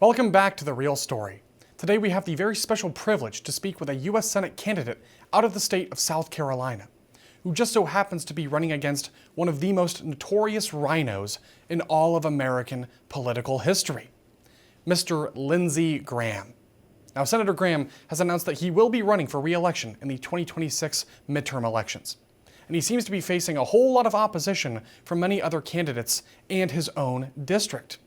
Welcome back to The Real Story. Today we have the very special privilege to speak with a U.S. Senate candidate out of the state of South Carolina, who just so happens to be running against one of the most notorious rhinos in all of American political history, Mr. Lindsey Graham. Now, Senator Graham has announced that he will be running for re-election in the 2026 midterm elections, and he seems to be facing a whole lot of opposition from many other candidates and his own district.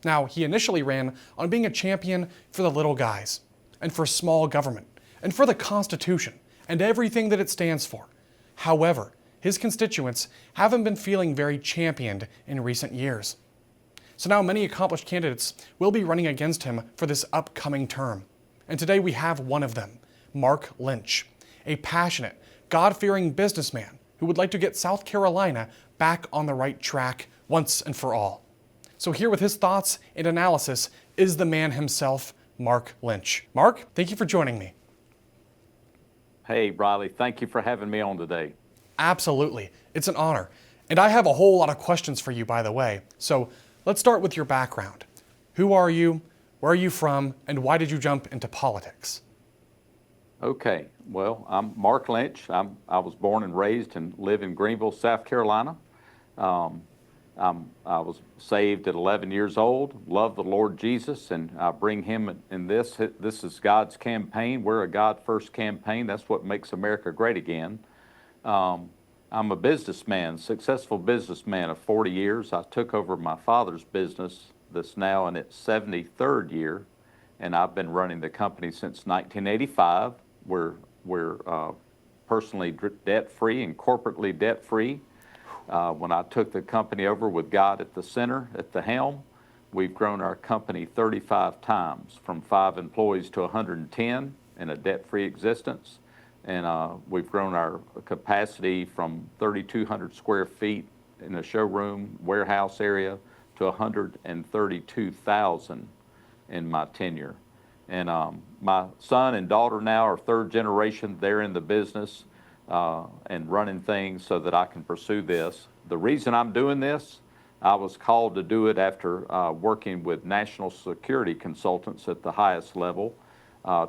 Now, he initially ran on being a champion for the little guys, and for small government, and for the Constitution, and everything that it stands for. However, his constituents haven't been feeling very championed in recent years. So now many accomplished candidates will be running against him for this upcoming term. And today we have one of them, Mark Lynch, a passionate, God-fearing businessman who would like to get South Carolina back on the right track once and for all. So here with his thoughts and analysis is the man himself, Mark Lynch. Mark, thank you for joining me. Hey, Riley, thank you for having me on today. Absolutely. It's an honor. And I have a whole lot of questions for you, by the way. So let's start with your background. Who are you? Where are you from? And why did you jump into politics? Okay, well, I'm Mark Lynch. I was born and raised and live in Greenville, South Carolina. I was saved at 11 years old, love the Lord Jesus, and I bring him in this. This is God's campaign. We're a God-first campaign. That's what makes America great again. I'm a businessman, successful businessman of 40 years. I took over my father's business that's now in its 73rd year, and I've been running the company since 1985. We're personally debt-free and corporately debt-free. When I took the company over with God at the center, at the helm, we've grown our company 35 times, from 5 employees to 110 in a debt-free existence. And we've grown our capacity from 3,200 square feet in a showroom warehouse area to 132,000 in my tenure. And my son and daughter now are third generation. They're in the business and running things so that I can pursue this. The reason I'm doing this, I was called to do it after working with national security consultants at the highest level,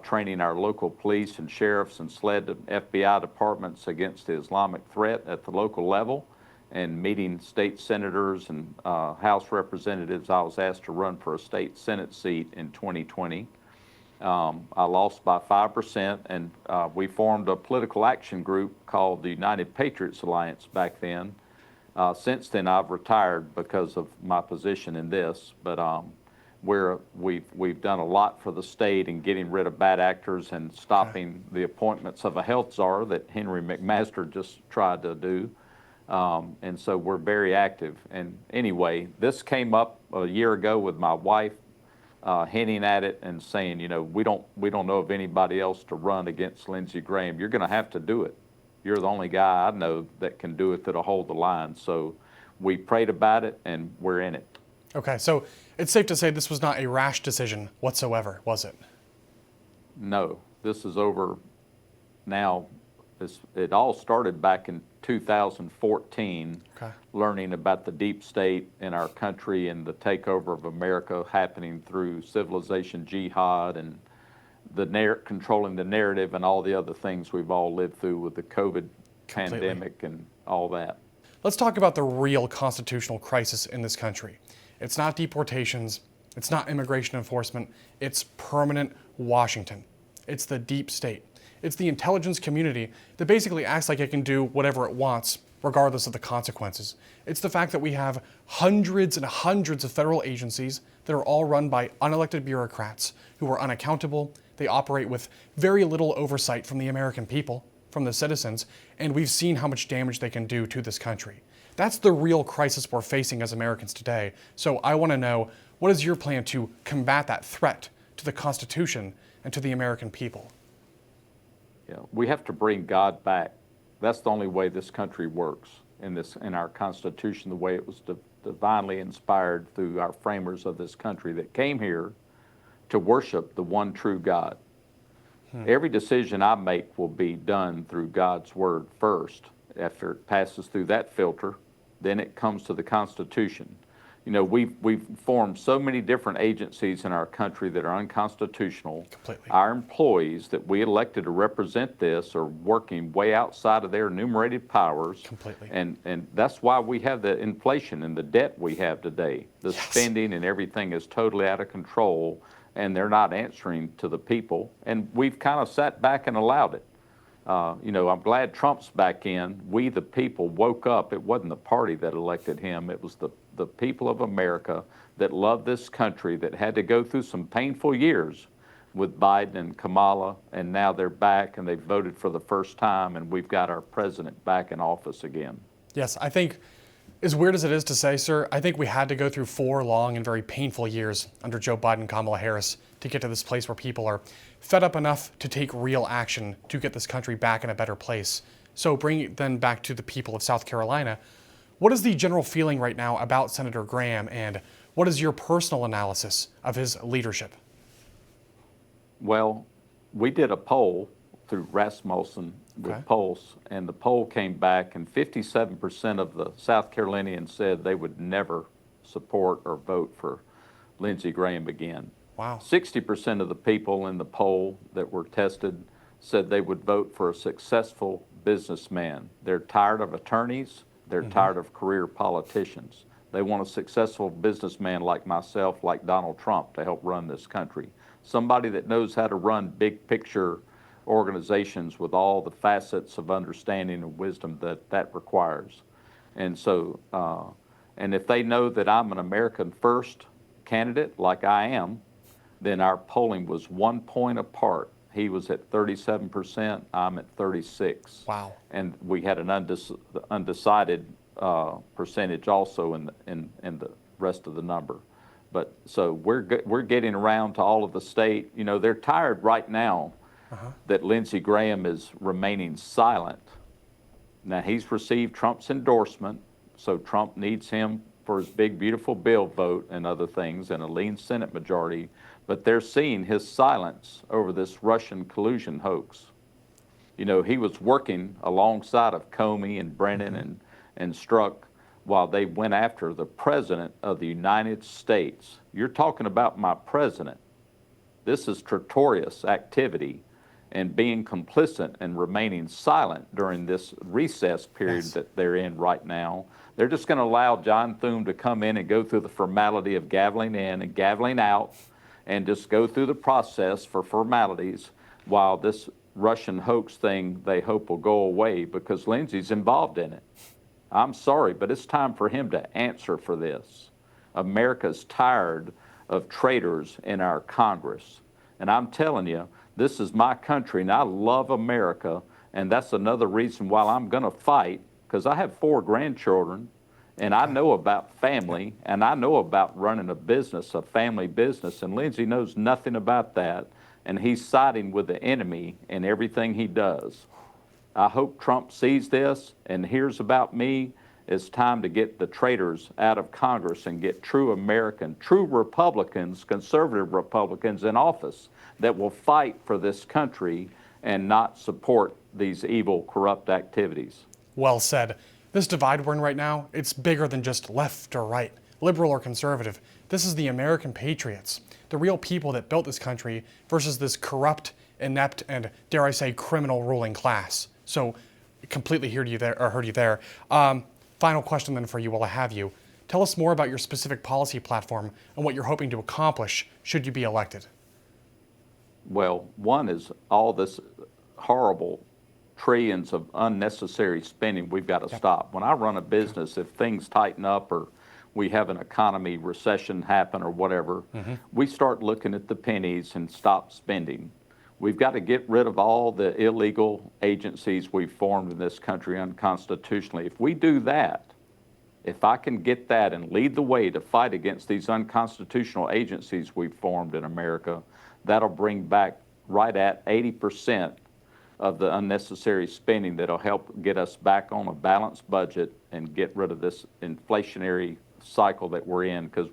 training our local police and sheriffs and SLED FBI departments against the Islamic threat at the local level, and meeting state senators and House representatives. I was asked to run for a state Senate seat in 2020. I lost by 5%, and we formed a political action group called the United Patriots Alliance back then. Since then, I've retired because of my position in this, but we've done a lot for the state in getting rid of bad actors and stopping the appointments of a health czar that Henry McMaster just tried to do. And so we're very active. And anyway, this came up a year ago with my wife, hinting at it and saying, you know, we don't know of anybody else to run against Lindsey Graham. You're going to have to do it. You're the only guy I know that can do it, that'll hold the line. So we prayed about it, and we're in it. Okay, so it's safe to say this was not a rash decision whatsoever, was it? No, this is over now. It all started back in 2014, learning about the deep state in our country and the takeover of America happening through civilization jihad and controlling the narrative and all the other things we've all lived through with the COVID pandemic and all that. Let's talk about the real constitutional crisis in this country. It's not deportations, it's not immigration enforcement, it's permanent Washington. It's the deep state. It's the intelligence community that basically acts like it can do whatever it wants, regardless of the consequences. It's the fact that we have hundreds and hundreds of federal agencies that are all run by unelected bureaucrats who are unaccountable. They operate with very little oversight from the American people, from the citizens, and we've seen how much damage they can do to this country. That's the real crisis we're facing as Americans today. So I want to know, what is your plan to combat that threat to the Constitution and to the American people? Yeah, we have to bring God back. That's the only way this country works, in our Constitution, the way it was divinely inspired through our framers of this country that came here to worship the one true God. Every decision I make will be done through God's word first. After it passes through that filter, then it comes to the Constitution. You know, we've formed so many different agencies in our country that are unconstitutional. Completely. Our employees that we elected to represent this are working way outside of their enumerated powers. Completely. And that's why we have the inflation and the debt we have today. The spending and everything is totally out of control, and they're not answering to the people. And we've kind of sat back and allowed it. You know, I'm glad Trump's back in. We, the people, woke up. It wasn't the party that elected him. It was the people of America that love this country, that had to go through some painful years with Biden and Kamala, and now they're back and they've voted for the first time, and we've got our president back in office again. Yes, I think, as weird as it is to say, sir, I think we had to go through 4 long and very painful years under Joe Biden and Kamala Harris to get to this place where people are fed up enough to take real action to get this country back in a better place. So bring it then back to the people of South Carolina. What is the general feeling right now about Senator Graham, and what is your personal analysis of his leadership? Well, we did a poll through Rasmussen with Pulse, and the poll came back, and 57% of the South Carolinians said they would never support or vote for Lindsey Graham again. Wow. 60% of the people in the poll that were tested said they would vote for a successful businessman. They're tired of attorneys. They're tired of career politicians. They want a successful businessman like myself, like Donald Trump, to help run this country. Somebody that knows how to run big picture organizations with all the facets of understanding and wisdom that requires. And so, and if they know that I'm an American first candidate like I am, then our polling was 1 point apart. He was at 37%, I'm at 36%. Wow. And we had an undecided percentage also in the rest of the number. But so we're getting around to all of the state. You know, they're tired right now that Lindsey Graham is remaining silent. Now, he's received Trump's endorsement, so Trump needs him for his big, beautiful bill vote and other things, and a lean Senate majority. But they're seeing his silence over this Russian collusion hoax. You know, he was working alongside of Comey and Brennan and Strzok while they went after the President of the United States. You're talking about my president. This is traitorous activity, and being complicit and remaining silent during this recess period that they're in right now. They're just going to allow John Thune to come in and go through the formality of gaveling in and gaveling out, and just go through the process for formalities while this Russian hoax thing they hope will go away, because Lindsey's involved in it. I'm sorry, but it's time for him to answer for this. America's tired of traitors in our Congress. And I'm telling you, this is my country, and I love America, and that's another reason why I'm going to fight, because I have 4 grandchildren, and I know about family, and I know about running a business, a family business, and Lindsey knows nothing about that, and he's siding with the enemy in everything he does. I hope Trump sees this and hears about me. It's time to get the traitors out of Congress and get true American, true Republicans, conservative Republicans in office that will fight for this country and not support these evil, corrupt activities. Well said. This divide we're in right now, it's bigger than just left or right, liberal or conservative. This is the American patriots, the real people that built this country versus this corrupt, inept, and dare I say, criminal ruling class. So completely heard you there. Final question then for you while I have you. Tell us more about your specific policy platform and what you're hoping to accomplish should you be elected. Well, one is all this horrible trillions of unnecessary spending we've got to stop. When I run a business, if things tighten up or we have an economy recession happen or whatever, we start looking at the pennies and stop spending. We've got to get rid of all the illegal agencies we've formed in this country unconstitutionally. If we do that, if I can get that and lead the way to fight against these unconstitutional agencies we've formed in America, that'll bring back right at 80% of the unnecessary spending that'll help get us back on a balanced budget and get rid of this inflationary cycle that we're in, because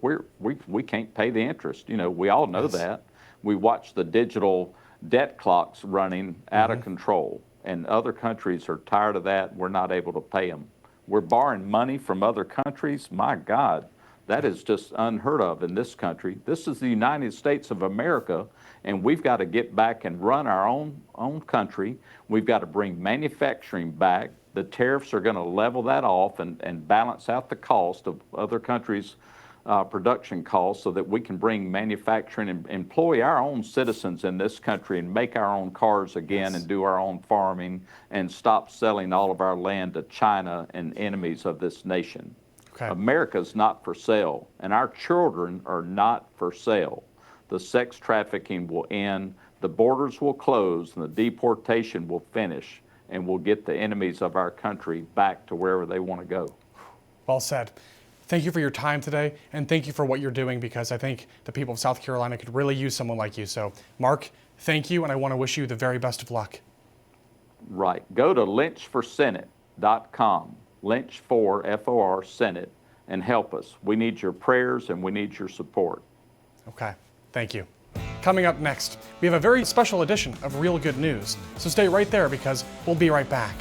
we can't pay the interest. You know, we all know that. We watch the digital debt clocks running out of control, and other countries are tired of that. We're not able to pay them. We're borrowing money from other countries. My God, That is just unheard of in this country. This is the United States of America, and we've got to get back and run our own country. We've got to bring manufacturing back. The tariffs are going to level that off and balance out the cost of other countries' production costs so that we can bring manufacturing and employ our own citizens in this country and make our own cars again and do our own farming and stop selling all of our land to China and enemies of this nation. Okay. America's not for sale, and our children are not for sale. The sex trafficking will end, the borders will close, and the deportation will finish, and we'll get the enemies of our country back to wherever they want to go. Well said. Thank you for your time today, and thank you for what you're doing, because I think the people of South Carolina could really use someone like you. So, Mark, thank you, and I want to wish you the very best of luck. Right. Go to lynchforsenate.com, Lynch for F-O-R, Senate, and help us. We need your prayers, and we need your support. Okay, thank you. Coming up next, we have a very special edition of Real Good News. So stay right there, because we'll be right back.